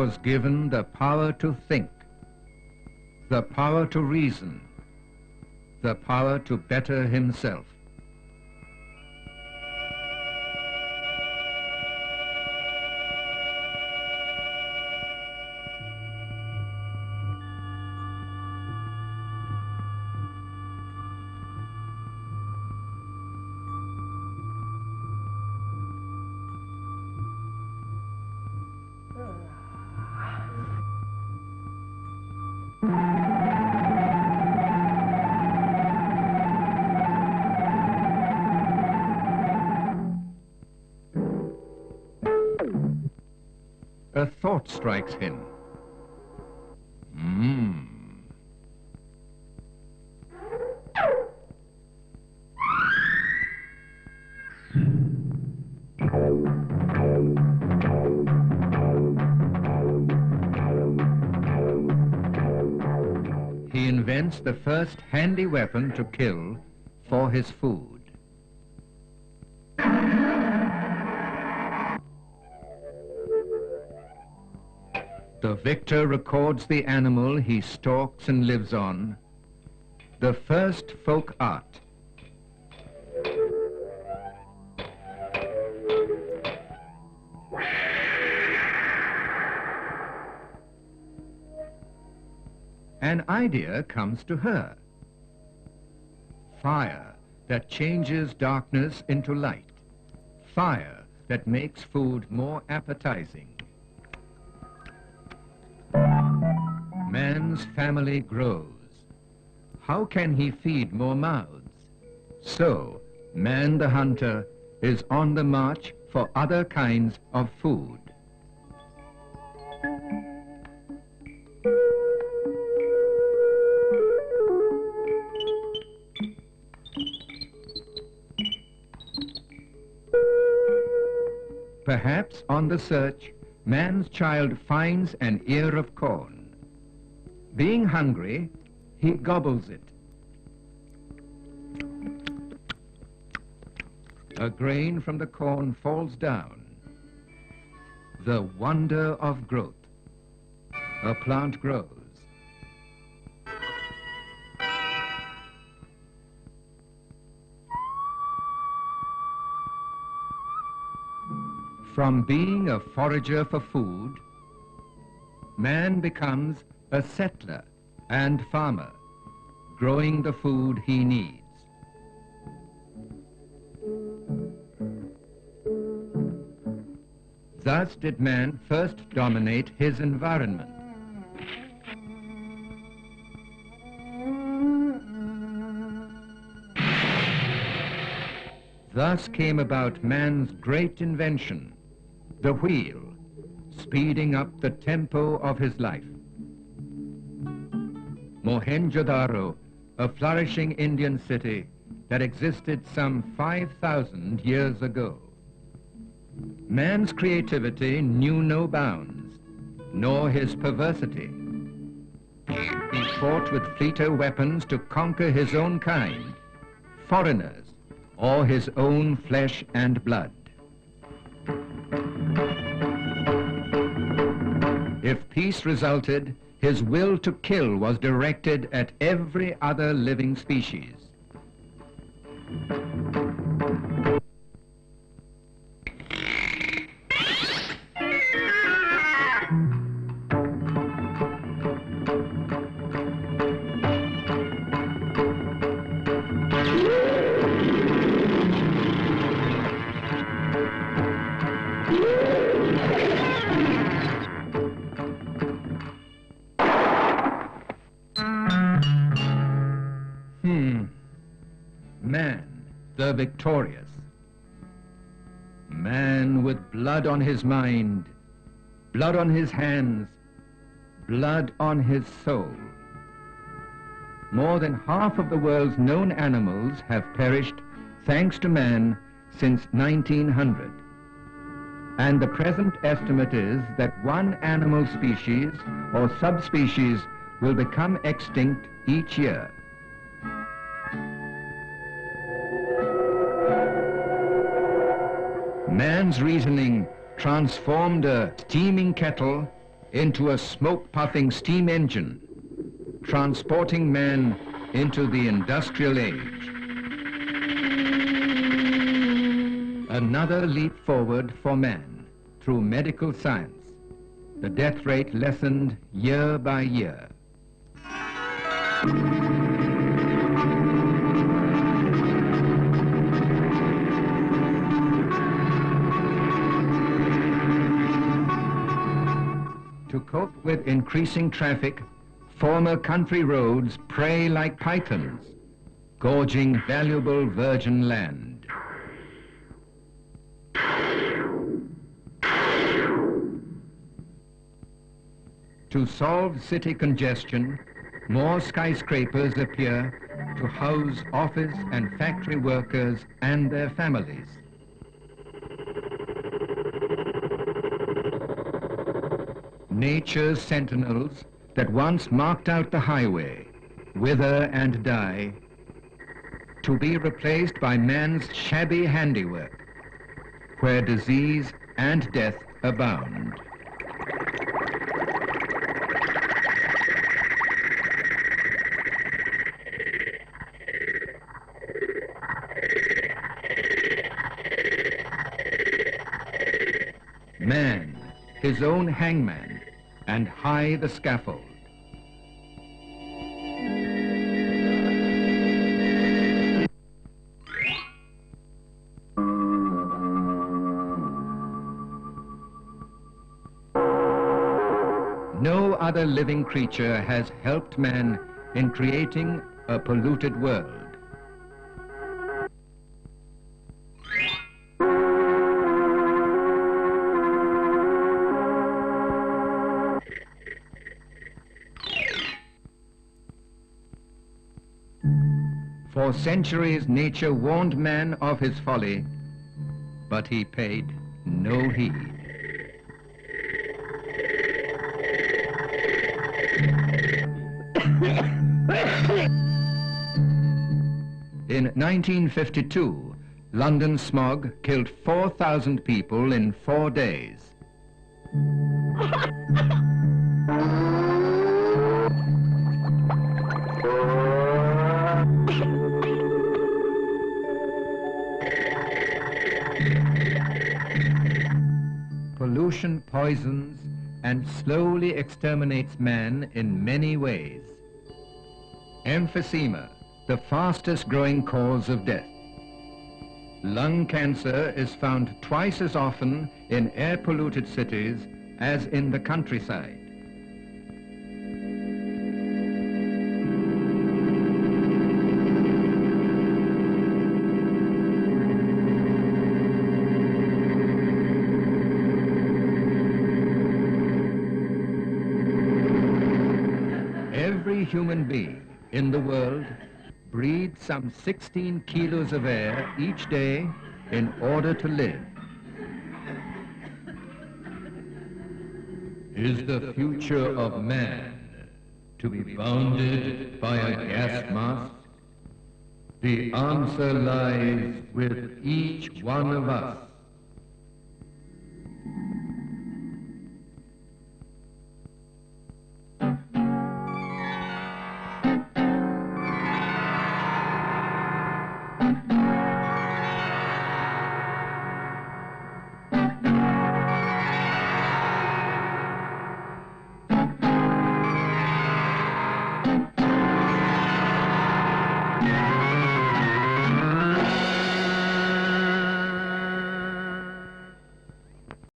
was given the power to think, the power to reason, the power to better himself. A thought strikes him. He invents the first handy weapon to kill for his food. The victor records the animal he stalks and lives on, the first folk art. An idea comes to her. Fire that changes darkness into light. Fire that makes food more appetizing. Man's family grows. How can he feed more mouths? So, man the hunter is on the march for other kinds of food. Perhaps on the search, man's child finds an ear of corn. Being hungry, he gobbles it. A grain from the corn falls down. The wonder of growth. A plant grows. From being a forager for food, man becomes a settler and farmer, growing the food he needs. Thus did man first dominate his environment. Thus came about man's great invention, the wheel, speeding up the tempo of his life. Mohenjo-daro, a flourishing Indian city that existed some 5,000 years ago. Man's creativity knew no bounds, nor his perversity. He fought with fleeter weapons to conquer his own kind, foreigners, or his own flesh and blood. If peace resulted, his will to kill was directed at every other living species. Man, the victorious. Man with blood on his mind, blood on his hands, blood on his soul. More than half of the world's known animals have perished thanks to man since 1900. And the present estimate is that one animal species or subspecies will become extinct each year. Man's reasoning transformed a steaming kettle into a smoke-puffing steam engine, transporting man into the industrial age. Another leap forward for man through medical science. The death rate lessened year by year. To cope with increasing traffic, former country roads prey like pythons, gorging valuable virgin land. To solve city congestion, more skyscrapers appear to house office and factory workers and their families. Nature's sentinels that once marked out the highway wither and die, to be replaced by man's shabby handiwork, where disease and death abound. Man, his own hangman, and high the scaffold. No other living creature has helped man in creating a polluted world. For centuries, nature warned man of his folly, but he paid no heed. In 1952, London smog killed 4,000 people in 4 days. Pollution poisons and slowly exterminates man in many ways. Emphysema, the fastest growing cause of death. Lung cancer is found twice as often in air-polluted cities as in the countryside. Every human being in the world breathes some 16 kilos of air each day in order to live. Is the future of man to be bounded by a gas mask? The answer lies with each one of us. Yeah.